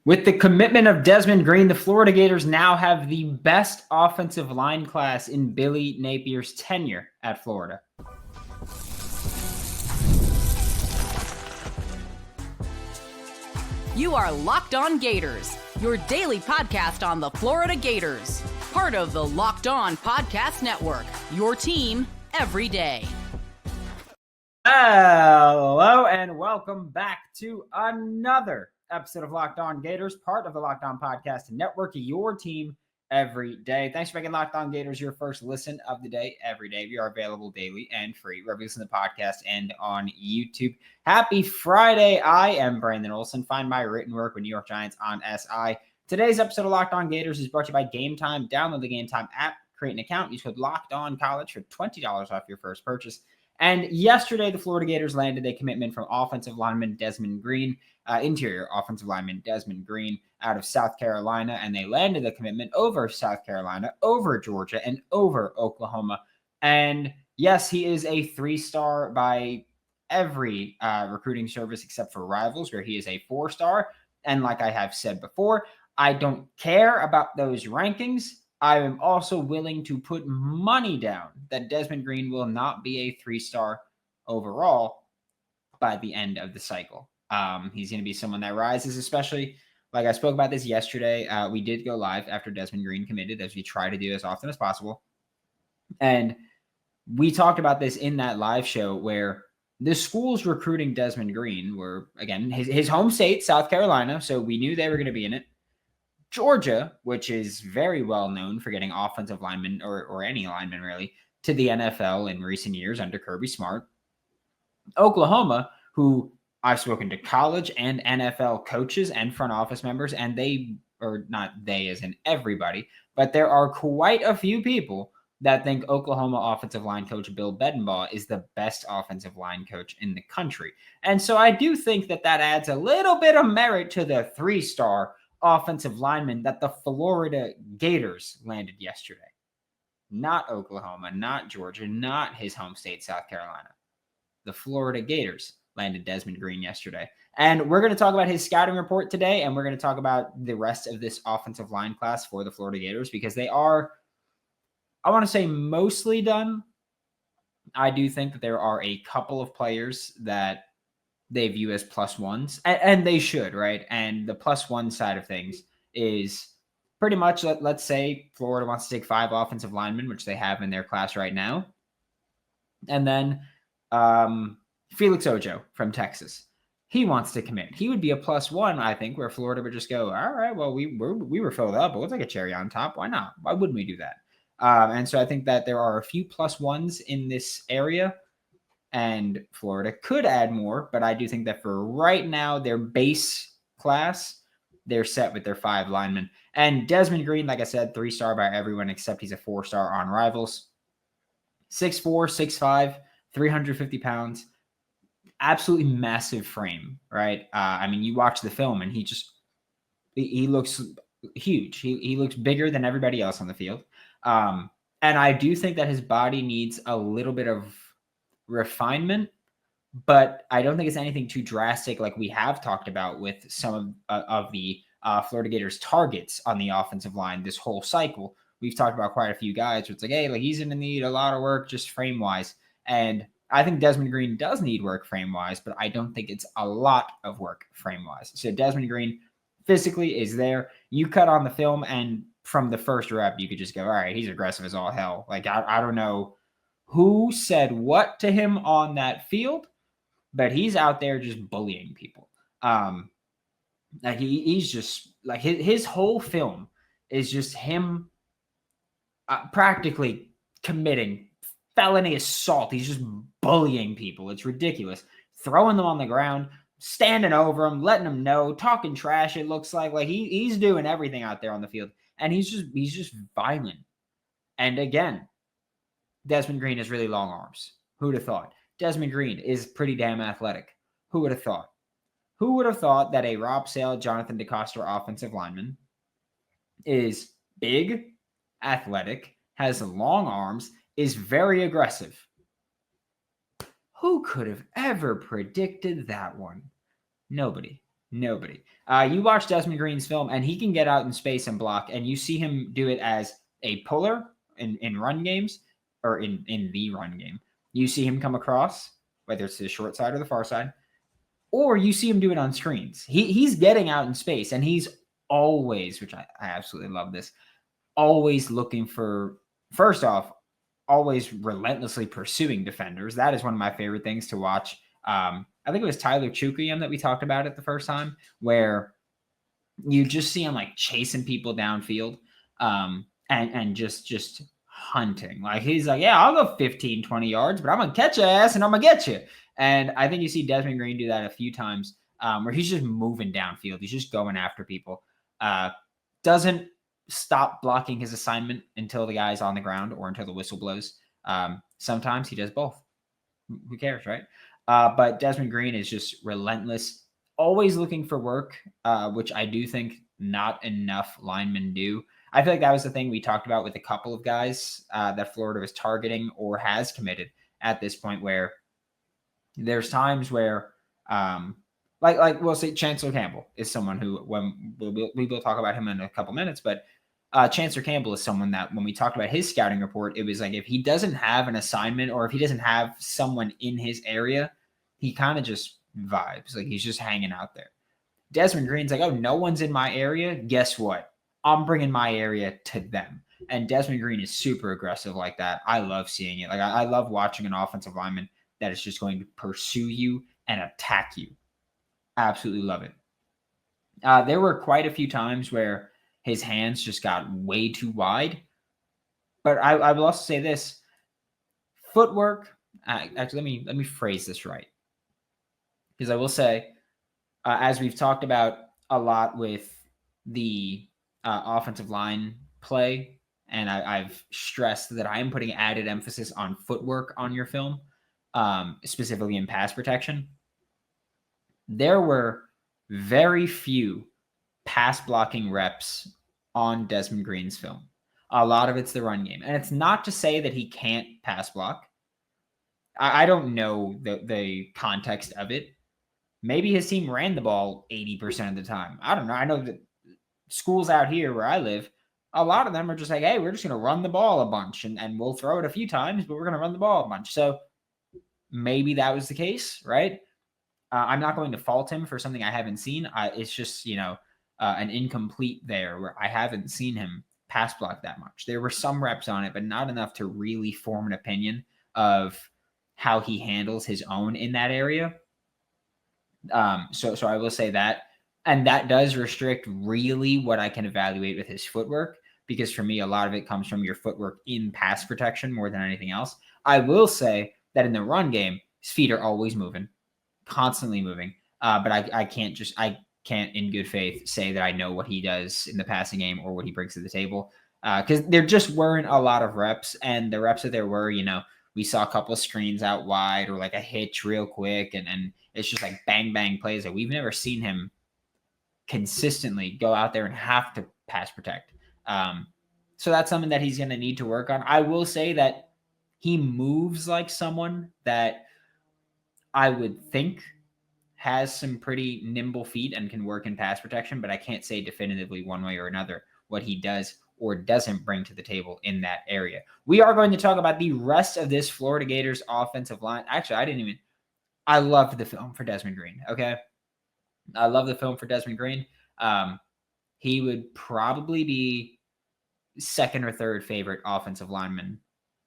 With the commitment of Desmond Green, the Florida Gators now have the best offensive line class in Billy Napier's tenure at Florida. You are Locked On Gators, your daily podcast on the Florida Gators. Part of the Locked On Podcast Network, your team every day. Hello and welcome back to another episode of Locked On Gators, part of the Locked On Podcast Network, your team every day. Thanks for making Locked On Gators your first listen of the day every day. We are available daily and free wherever you listen to the podcast and on YouTube. Happy Friday. I am Brandon Olsen. Find my written work with New York Giants on SI. Today's episode of Locked On Gators is brought to you by Game Time. Download the Game Time app, create an account, use code Locked On College for $20 off your first purchase. And yesterday, the Florida Gators landed a commitment from offensive lineman Desmond Green, interior offensive lineman Desmond Green out of South Carolina, and they landed a commitment over South Carolina, over Georgia, and over Oklahoma. And yes, he is a 3-star by every recruiting service except for Rivals, where he is a 4-star. And like I have said before, I don't care about those rankings. I am also willing to put money down that Desmond Green will not be a 3-star overall by the end of the cycle. He's going to be someone that rises, especially like I spoke about this yesterday. We did go live after Desmond Green committed, as we try to do as often as possible. And we talked about this in that live show where the schools recruiting Desmond Green were, again, his home state, South Carolina. So we knew they were going to be in it. Georgia, which is very well known for getting offensive linemen or any linemen really to the NFL in recent years under Kirby Smart. Oklahoma, who I've spoken to college and NFL coaches and front office members, and they, or not they as in everybody, but there are quite a few people that think Oklahoma offensive line coach Bill Bedenbaugh is the best offensive line coach in the country. And so I do think that adds a little bit of merit to the 3-star offensive lineman that the Florida Gators landed yesterday. Not Oklahoma, not Georgia, not his home state, South Carolina. The Florida Gators landed Desmond Green yesterday. And we're going to talk about his scouting report today, and we're going to talk about the rest of this offensive line class for the Florida Gators because they are, I want to say, mostly done. I do think that there are a couple of players that they view as plus ones, and they should, right? And the plus one side of things is pretty much, let's say Florida wants to take 5 offensive linemen, which they have in their class right now. And then Felix Ojo from Texas, he wants to commit. He would be a plus one, I think, where Florida would just go, all right, well, we were filled up, but we'll take a cherry on top. Why not? Why wouldn't we do that? And so I think that there are a few plus ones in this area, and Florida could add more, but I do think that for right now, their base class, they're set with their 5 linemen. And Desmond Green, like I said, 3-star by everyone except he's a 4-star on Rivals. 6'4", 6'5", 350 pounds. Absolutely massive frame, right? I mean, you watch the film and he looks huge. He looks bigger than everybody else on the field. And I do think that his body needs a little bit of refinement, but I don't think it's anything too drastic like we have talked about with some of the Florida Gators targets on the offensive line this whole cycle. We've talked about quite a few guys where it's like, hey, like he's going to need a lot of work just frame-wise. And I think Desmond Green does need work frame-wise, but I don't think it's a lot of work frame-wise. So Desmond Green physically is there. You cut on the film, and from the first rep, you could just go, all right, he's aggressive as all hell. Like, I don't know who said what to him on that field, but he's out there just bullying people. Like he's just like his whole film is just him practically committing felony assault. He's just bullying people. It's ridiculous. Throwing them on the ground, standing over them, letting them know, talking trash. It looks like he's doing everything out there on the field, and he's just violent. And again, Desmond Green has really long arms. Who would have thought? Desmond Green is pretty damn athletic. Who would have thought? Who would have thought that a Rob Sale, Jonathan DeCoster offensive lineman is big, athletic, has long arms, is very aggressive? Who could have ever predicted that one? Nobody. Nobody. You watch Desmond Green's film, and he can get out in space and block, and you see him do it as a puller in run games or in the run game. You see him come across, whether it's the short side or the far side, or you see him do it on screens. He's getting out in space, and he's always, which I absolutely love this, always looking for, first off, always relentlessly pursuing defenders. That is one of my favorite things to watch. I think it was Tyler Chukuyem that we talked about it the first time, where you just see him like chasing people downfield and just hunting. Like he's like, yeah, I'll go 15, 20 yards, but I'm going to catch your ass and I'm going to get you. And I think you see Desmond Green do that a few times where he's just moving downfield. He's just going after people. Doesn't stop blocking his assignment until the guy's on the ground or until the whistle blows. Sometimes he does both. Who cares, right? But Desmond Green is just relentless, always looking for work, which I do think not enough linemen do. I feel like that was the thing we talked about with a couple of guys that Florida was targeting or has committed at this point, where there's times where, like we'll say Chancellor Campbell is someone who, when we will talk about him in a couple minutes, but Chancellor Campbell is someone that when we talked about his scouting report, it was like if he doesn't have an assignment or if he doesn't have someone in his area, he kind of just vibes. Like he's just hanging out there. Desmond Green's like, oh, no one's in my area. Guess what? I'm bringing my area to them. And Desmond Green is super aggressive like that. I love seeing it. Like I love watching an offensive lineman that is just going to pursue you and attack you. Absolutely love it. There were quite a few times where his hands just got way too wide. But I will also say this. Footwork. Actually, let me phrase this right. Because I will say, as we've talked about a lot with the offensive line play, and I've stressed that I am putting added emphasis on footwork on your film, specifically in pass protection. There were very few pass blocking reps on Desmond Green's film. A lot of it's the run game. And it's not to say that he can't pass block. I don't know the context of it. Maybe his team ran the ball 80% of the time. I don't know. I know that schools out here where I live, a lot of them are just like, hey, we're just going to run the ball a bunch and we'll throw it a few times, but we're going to run the ball a bunch. So maybe that was the case, right? I'm not going to fault him for something I haven't seen. It's just, an incomplete there where I haven't seen him pass block that much. There were some reps on it, but not enough to really form an opinion of how he handles his own in that area. So I will say that, and that does restrict really what I can evaluate with his footwork, because for me, a lot of it comes from your footwork in pass protection more than anything else. I will say that in the run game, his feet are always moving, constantly moving. But I can't in good faith say that I know what he does in the passing game or what he brings to the table. Because there just weren't a lot of reps, and the reps that there were, we saw a couple of screens out wide or like a hitch real quick, and it's just like bang, bang plays that we've never seen him consistently go out there and have to pass protect. So that's something that he's going to need to work on. I will say that he moves like someone that I would think has some pretty nimble feet and can work in pass protection, but I can't say definitively one way or another what he does or doesn't bring to the table in that area. We are going to talk about the rest of this Florida Gators offensive line. Actually, I loved the film for Desmond Green. Okay. I love the film for Desmond Green. He would probably be second or third favorite offensive lineman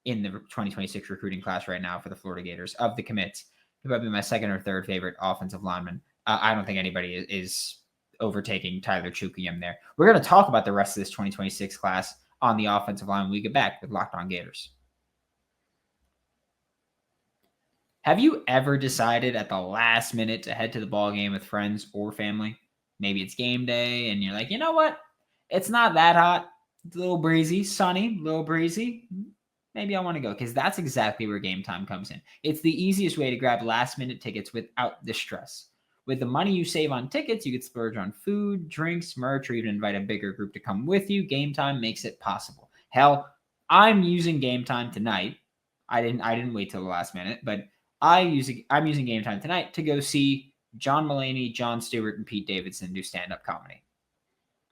in the 2026 recruiting class right now for the Florida Gators. Of the commits, he'd probably be my second or third favorite offensive lineman. I don't think anybody is overtaking Tyler Chukium there. We're going to talk about the rest of this 2026 class on the offensive line when we get back with Locked On Gators. Have you ever decided at the last minute to head to the ball game with friends or family? Maybe it's game day and you're like, you know what? It's not that hot. It's a little breezy, sunny, a little breezy. Maybe I want to go, because that's exactly where Game Time comes in. It's the easiest way to grab last minute tickets without the stress. With the money you save on tickets, you could splurge on food, drinks, merch, or even invite a bigger group to come with you. Game Time makes it possible. Hell, I'm using Game Time tonight. I didn't wait till the last minute, but I'm using Game Time tonight to go see John Mulaney, Jon Stewart, and Pete Davidson do stand-up comedy.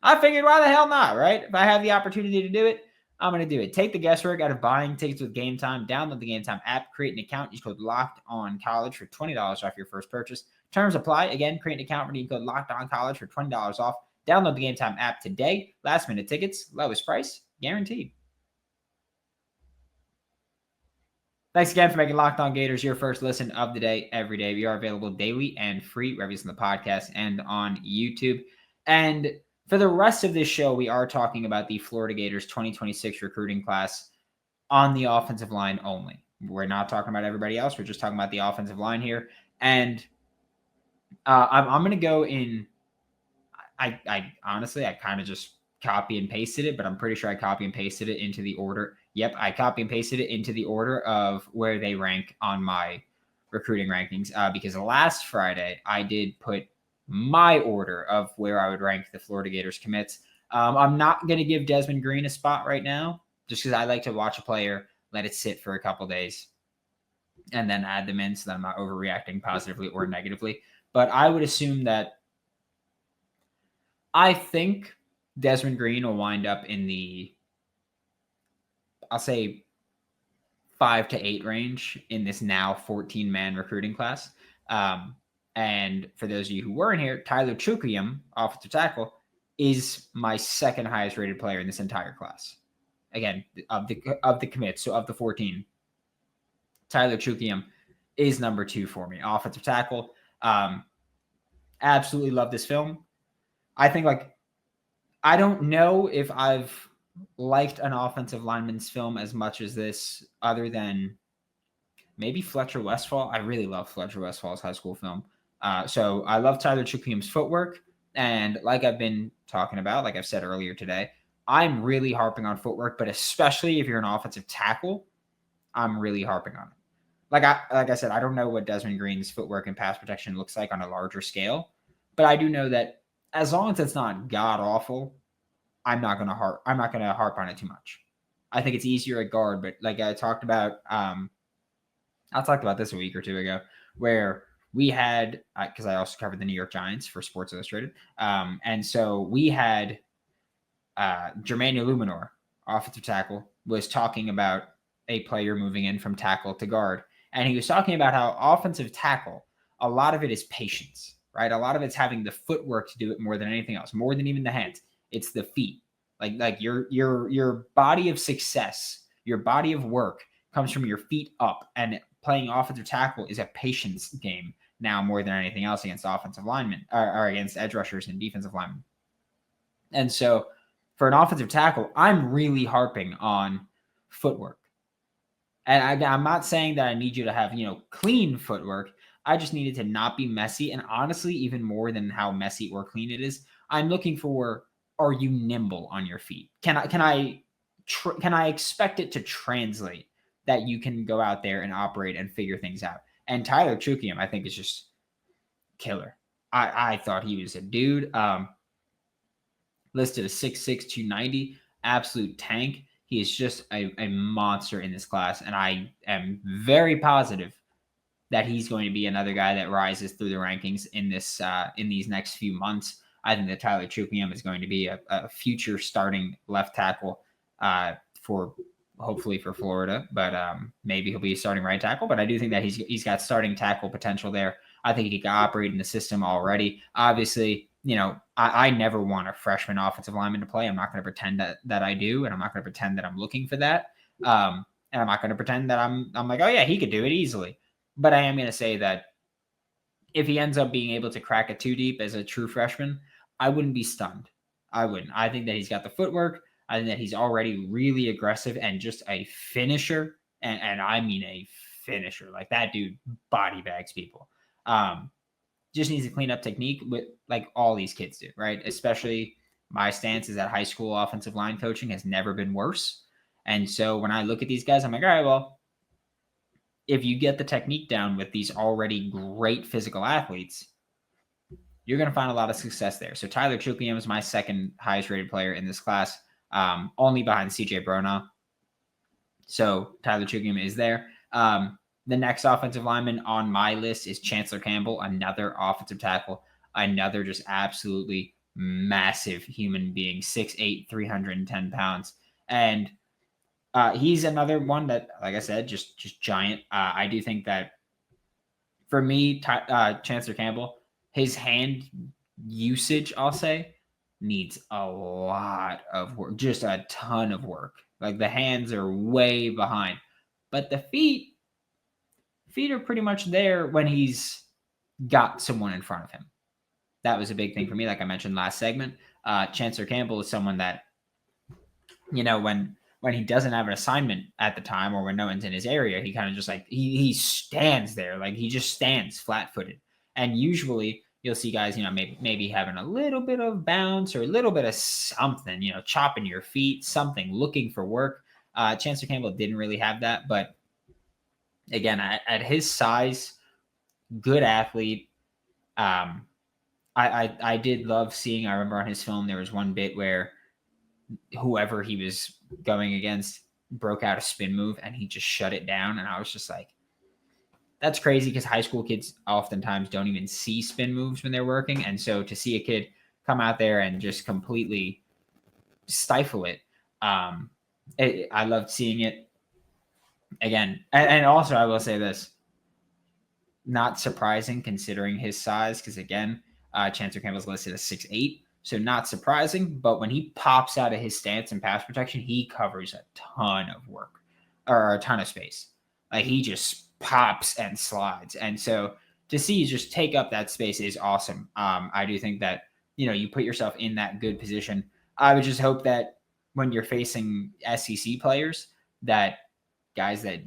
I figured, why the hell not, right? If I have the opportunity to do it, I'm going to do it. Take the guesswork out of buying tickets with Game Time. Download the Game Time app, create an account, use code LOCKEDONCollege for $20 off your first purchase. Terms apply. Again, create an account, redeem code LOCKEDONCollege for $20 off. Download the Game Time app today. Last minute tickets, lowest price, guaranteed. Thanks again for making Locked On Gators your first listen of the day every day. We are available daily and free wherever you listen to the podcast and on YouTube. And for the rest of this show, we are talking about the Florida Gators 2026 recruiting class on the offensive line only. We're not talking about everybody else. We're just talking about the offensive line here. And I'm going to go in. I honestly, I kind of just copy and pasted it, but I'm pretty sure I copy and pasted it into the order. Yep, I copy and pasted it into the order of where they rank on my recruiting rankings. Because last Friday, I did put my order of where I would rank the Florida Gators commits. I'm not going to give Desmond Green a spot right now, just because I like to watch a player, let it sit for a couple days, and then add them in so that I'm not overreacting positively or negatively. But I would assume that I think Desmond Green will wind up in the, I'll say, 5 to 8 range in this now 14-man recruiting class. And for those of you who weren't here, Tyler Chukuyem, offensive tackle, is my second highest rated player in this entire class. Again, of the commits, so of the 14, Tyler Chukuyem is number 2 for me. Offensive tackle. Absolutely love this film. I think, I don't know if I've liked an offensive lineman's film as much as this, other than maybe Fletcher Westphal. I really love Fletcher Westphal's high school film. So I love Tyler Chukuyem's footwork. And like I've been talking about, like I've said earlier today, I'm really harping on footwork, but especially if you're an offensive tackle, I'm really harping on it. Like I said, I don't know what Desmond Green's footwork and pass protection looks like on a larger scale, but I do know that as long as it's not god awful, I'm not gonna harp on it too much. I think it's easier at guard, but like I talked about, I talked about this a week or two ago, where we had, because I also covered the New York Giants for Sports Illustrated, and so we had Jermaine Illuminor, offensive tackle, was talking about a player moving in from tackle to guard, and he was talking about how offensive tackle, a lot of it is patience, right? A lot of it's having the footwork to do it more than anything else, more than even the hands. It's the feet. Like your body of success, your body of work comes from your feet up, and playing offensive tackle is a patience game now more than anything else against offensive linemen or against edge rushers and defensive linemen. And so for an offensive tackle, I'm really harping on footwork. And I'm not saying that I need you to have, clean footwork. I just need it to not be messy. And honestly, even more than how messy or clean it is, I'm looking for, are you nimble on your feet? Can I expect it to translate that you can go out there and operate and figure things out? And Tyler Chukium, I think, is just killer. I thought he was a dude. Listed as 6'6", 290, absolute tank. He is just a monster in this class, and I am very positive that he's going to be another guy that rises through the rankings in this in these next few months. I think that Tyler Chukuyem is going to be a future starting left tackle hopefully for Florida, but maybe he'll be a starting right tackle. But I do think that he's got starting tackle potential there. I think he can operate in the system already. Obviously, I never want a freshman offensive lineman to play. I'm not going to pretend that I do, and I'm not going to pretend that I'm looking for that. And I'm not going to pretend that I'm like, oh yeah, he could do it easily. But I am going to say that if he ends up being able to crack it 2 deep as a true freshman, I wouldn't be stunned. I wouldn't. I think that he's got the footwork. I think that he's already really aggressive and just a finisher. And I mean a finisher. Like, that dude body bags people. Just needs to clean up technique with, like, all these kids do, right? Especially my stance is that high school offensive line coaching has never been worse. And so when I look at these guys, I'm like, all right, well, if you get the technique down with these already great physical athletes, you're going to find a lot of success there. So Tyler Chukuyem is my second highest rated player in this class, only behind CJ Brona. So Tyler Chukuyem is there. The next offensive lineman on my list is Chancellor Campbell, another offensive tackle, another just absolutely massive human being, 6'8", 310 pounds. And he's another one that, like I said, just giant. I do think that for me, Chancellor Campbell, his hand usage, I'll say, needs a lot of work, just a ton of work. Like the hands are way behind, but the feet are pretty much there when he's got someone in front of him. That was a big thing for me. Like I mentioned last segment, Chancellor Campbell is someone that, when he doesn't have an assignment at the time or when no one's in his area, he kind of just like, he stands there. Like he just stands flat-footed. And usually you'll see guys, maybe having a little bit of bounce or a little bit of something, chopping your feet, something, looking for work. Chancellor Campbell didn't really have that. But again, at his size, good athlete. I did love seeing, I remember on his film, there was one bit where whoever he was going against broke out a spin move and he just shut it down. And I was just like, that's crazy, because high school kids oftentimes don't even see spin moves when they're working. And so to see a kid come out there and just completely stifle it, I loved seeing it again. And also I will say this, not surprising considering his size, because again, Chancellor Campbell's listed as 6'8", so not surprising. But when he pops out of his stance and pass protection, he covers a ton of work, or a ton of space. Like he just pops and slides. And so to see you just take up that space is awesome. I do think that, you put yourself in that good position. I would just hope that when you're facing SEC players, that guys that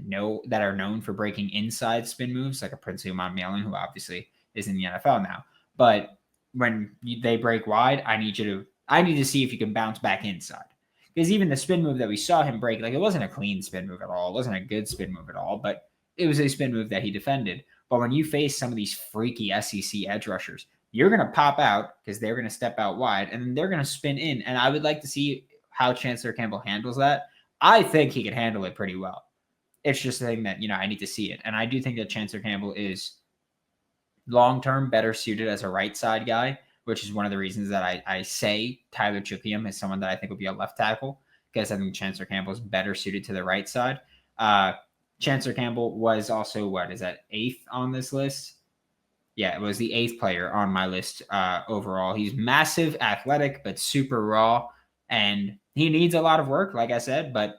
are known for breaking inside spin moves, like a Prince Umanmielen, who obviously is in the NFL now, but when they break wide, I need to see if you can bounce back inside. Because even the spin move that we saw him break, like it wasn't a clean spin move at all. It wasn't a good spin move at all, but it was a spin move that he defended. But when you face some of these freaky SEC edge rushers, you're going to pop out because they're going to step out wide and then they're going to spin in. And I would like to see how Chancellor Campbell handles that. I think he could handle it pretty well. It's just a thing that, I need to see it. And I do think that Chancellor Campbell is long-term better suited as a right side guy, which is one of the reasons that I say Tyler Chukium is someone that I think will be a left tackle, because I think Chancellor Campbell is better suited to the right side. Chancellor Campbell was also, 8th on this list? Yeah, it was the 8th player on my list overall. He's massive, athletic, but super raw, and he needs a lot of work, like I said, but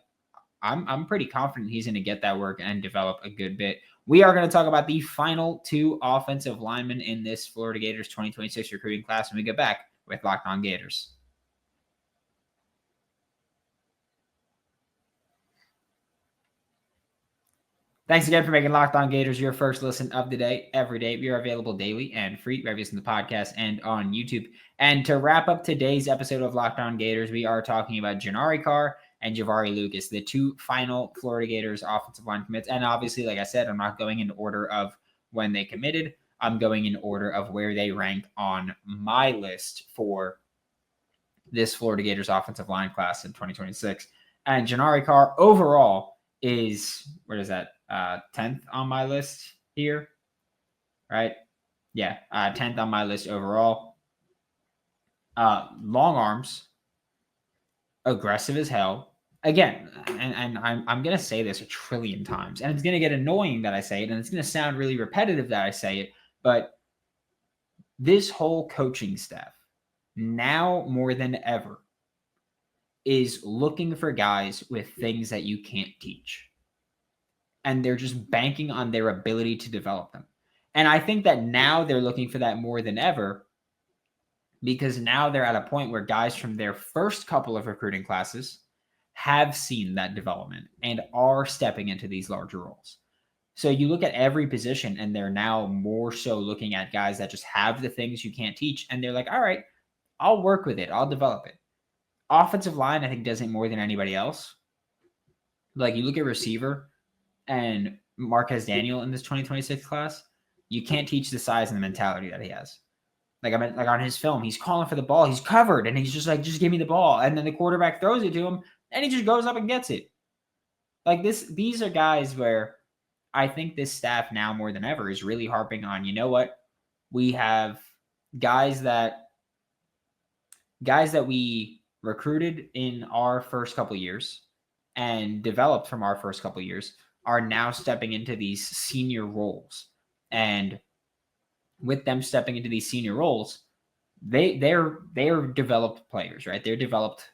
I'm pretty confident he's going to get that work and develop a good bit. We are going to talk about the final 2 offensive linemen in this Florida Gators 2026 recruiting class when we get back with Locked On Gators. Thanks again for making Locked On Gators your first listen of the day. Every day, we are available daily and free, wherever you listen to the podcast and on YouTube. And to wrap up today's episode of Locked On Gators, we are talking about Carr and Javarii Luckas, the 2 final Florida Gators offensive line commits. And obviously, like I said, I'm not going in order of when they committed. I'm going in order of where they rank on my list for this Florida Gators offensive line class in 2026. And Carr overall is, 10th on my list here, right? Yeah, 10th on my list overall. Long arms, aggressive as hell. Again, and I'm going to say this a trillion times, and it's going to get annoying that I say it, and it's going to sound really repetitive that I say it, but this whole coaching staff, now more than ever, is looking for guys with things that you can't teach. And they're just banking on their ability to develop them. And I think that now they're looking for that more than ever, because now they're at a point where guys from their first couple of recruiting classes have seen that development and are stepping into these larger roles. So you look at every position and they're now more so looking at guys that just have the things you can't teach. And they're like, all right, I'll work with it. I'll develop it. Offensive line, I think, does it more than anybody else. Like you look at receiver and Marquez Daniel in this 2026 class, you can't teach the size and the mentality that he has. Like on his film, he's calling for the ball. He's covered and he's just like, just give me the ball. And then the quarterback throws it to him and he just goes up and gets it. Like these are guys where I think this staff now more than ever is really harping on, you know what? We have guys that we recruited in our first couple years and developed from our first couple years are now stepping into these senior roles. And with them stepping into these senior roles, they're developed players, right? They're developed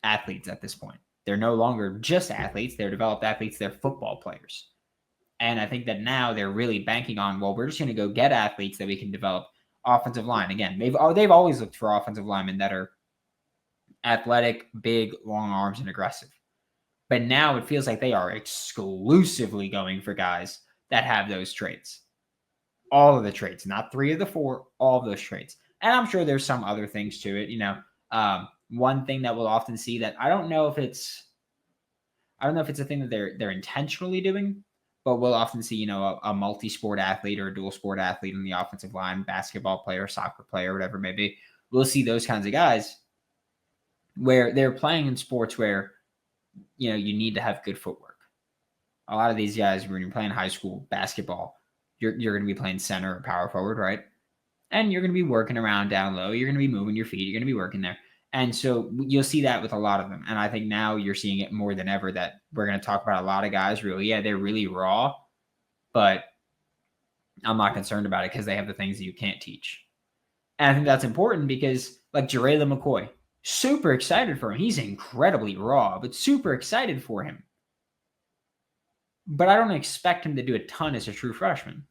athletes at this point. They're no longer just athletes. They're developed athletes. They're football players. And I think that now they're really banking on, well, we're just going to go get athletes that we can develop. Offensive line, again, they've always looked for offensive linemen that are athletic, big, long arms, and aggressive. But now it feels like they are exclusively going for guys that have those traits. All of the traits, not 3 of the 4, all of those traits. And I'm sure there's some other things to it. One thing that we'll often see that I don't know if it's a thing that they're intentionally doing, but we'll often see, a multi-sport athlete or a dual sport athlete on the offensive line, basketball player, soccer player, whatever it may be. We'll see those kinds of guys where they're playing in sports where, you need to have good footwork. A lot of these guys, when you're playing high school basketball, you're going to be playing center or power forward, right? And you're going to be working around down low. You're going to be moving your feet. You're going to be working there. And so you'll see that with a lot of them. And I think now you're seeing it more than ever that we're going to talk about a lot of guys really, they're really raw, but I'm not concerned about it because they have the things that you can't teach. And I think that's important because like Javarii Luckas, super excited for him. He's incredibly raw, but super excited for him. But I don't expect him to do a ton as a true freshman.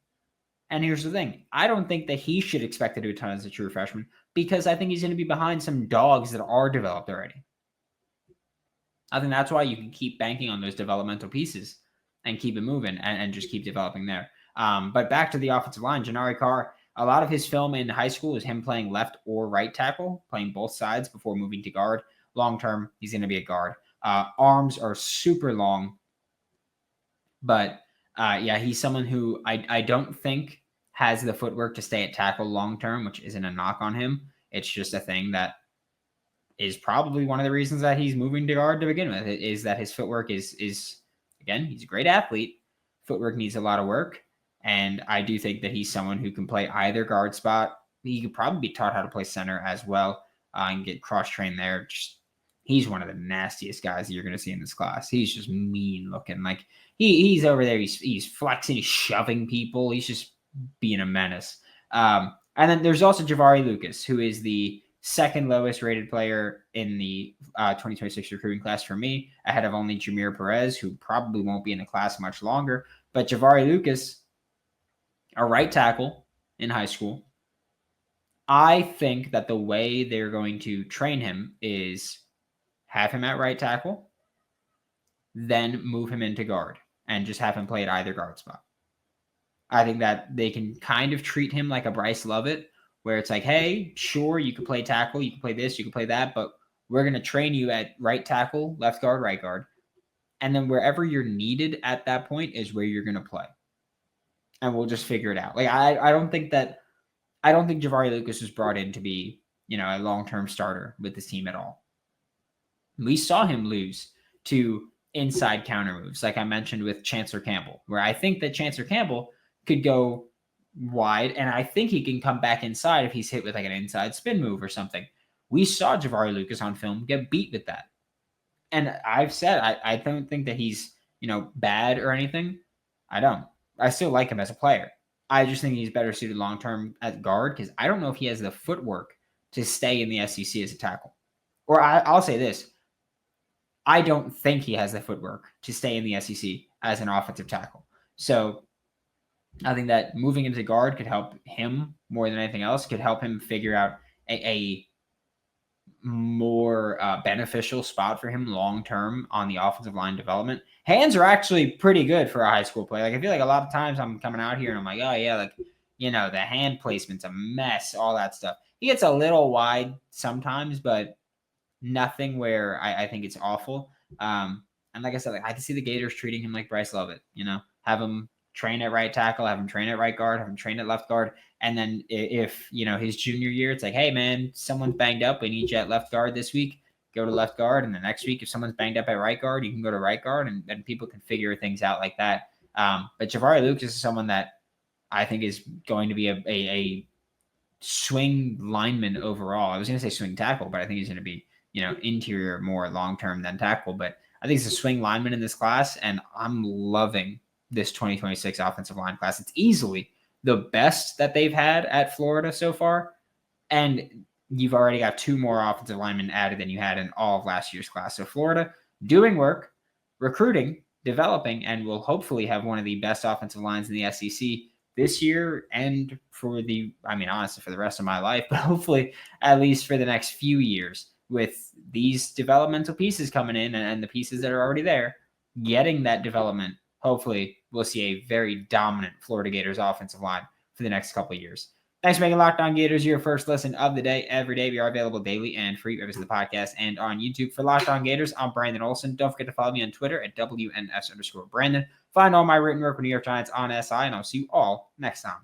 And here's the thing. I don't think that he should expect to do a ton as a true freshman because I think he's going to be behind some dogs that are developed already. I think that's why you can keep banking on those developmental pieces and keep it moving and just keep developing there. But back to the offensive line, Javarii Carr, a lot of his film in high school is him playing left or right tackle, playing both sides before moving to guard. Long term, he's going to be a guard. Arms are super long. But he's someone who I don't think has the footwork to stay at tackle long term, which isn't a knock on him. It's just a thing that is probably one of the reasons that he's moving to guard to begin with, is that his footwork is again, he's a great athlete. Footwork needs a lot of work. And I do think that he's someone who can play either guard spot. He could probably be taught how to play center as well and get cross-trained there. He's one of the nastiest guys that you're going to see in this class. He's just mean looking. Like he's over there. He's flexing. He's shoving people. He's just being a menace. And then there's also Javarii Luckas, who is the second lowest rated player in the 2026 recruiting class for me, ahead of only Jameer Perez, who probably won't be in the class much longer. But Javarii Luckas, a right tackle in high school. I think that the way they're going to train him is have him at right tackle, then move him into guard and just have him play at either guard spot. I think that they can kind of treat him like a Bryce Lovett, where it's like, hey, sure, you can play tackle, you can play this, you can play that, but we're going to train you at right tackle, left guard, right guard. And then wherever you're needed at that point is where you're going to play. And we'll just figure it out. Like, I don't think Javarii Luckas was brought in to be, a long-term starter with this team at all. We saw him lose to inside counter moves, like I mentioned with Chancellor Campbell, where I think that Chancellor Campbell could go wide, and I think he can come back inside if he's hit with like an inside spin move or something. We saw Javarii Luckas on film get beat with that. And I've said I don't think that he's, bad or anything. I don't. I still like him as a player. I just think he's better suited long-term at guard because I don't know if he has the footwork to stay in the SEC as a tackle. Or I'll say this. I don't think he has the footwork to stay in the SEC as an offensive tackle. So I think that moving into guard could help him more than anything else, could help him figure out a more beneficial spot for him long-term on the offensive line development. Hands are actually pretty good for a high school player. Like, I feel like a lot of times I'm coming out here and I'm like, oh yeah, like, the hand placement's a mess, all that stuff. He gets a little wide sometimes, but nothing where I think it's awful. And like I said, I can see the Gators treating him like Bryce Lovett, have him train at right tackle, have him train at right guard, have him train at left guard. And then if, his junior year, it's like, hey man, someone's banged up. We need you at left guard this week. Go to left guard. And the next week, if someone's banged up at right guard, you can go to right guard, and people can figure things out like that. But Javarii Luckas is someone that I think is going to be a swing lineman overall. I was going to say swing tackle, but I think he's going to be, interior more long-term than tackle. But I think he's a swing lineman in this class, and I'm loving this 2026 offensive line class. It's easily the best that they've had at Florida so far. And you've already got 2 more offensive linemen added than you had in all of last year's class. So Florida doing work, recruiting, developing, and will hopefully have one of the best offensive lines in the SEC this year and honestly, for the rest of my life, but hopefully at least for the next few years with these developmental pieces coming in and the pieces that are already there, getting that development. Hopefully we'll see a very dominant Florida Gators offensive line for the next couple of years. Thanks for making Locked On Gators your first listen of the day every day. We are available daily and free wherever the podcast and on YouTube. For Locked On Gators, I'm Brandon Olsen. Don't forget to follow me on Twitter at WNS_Brandon. Find all my written work with New York Giants on SI, and I'll see you all next time.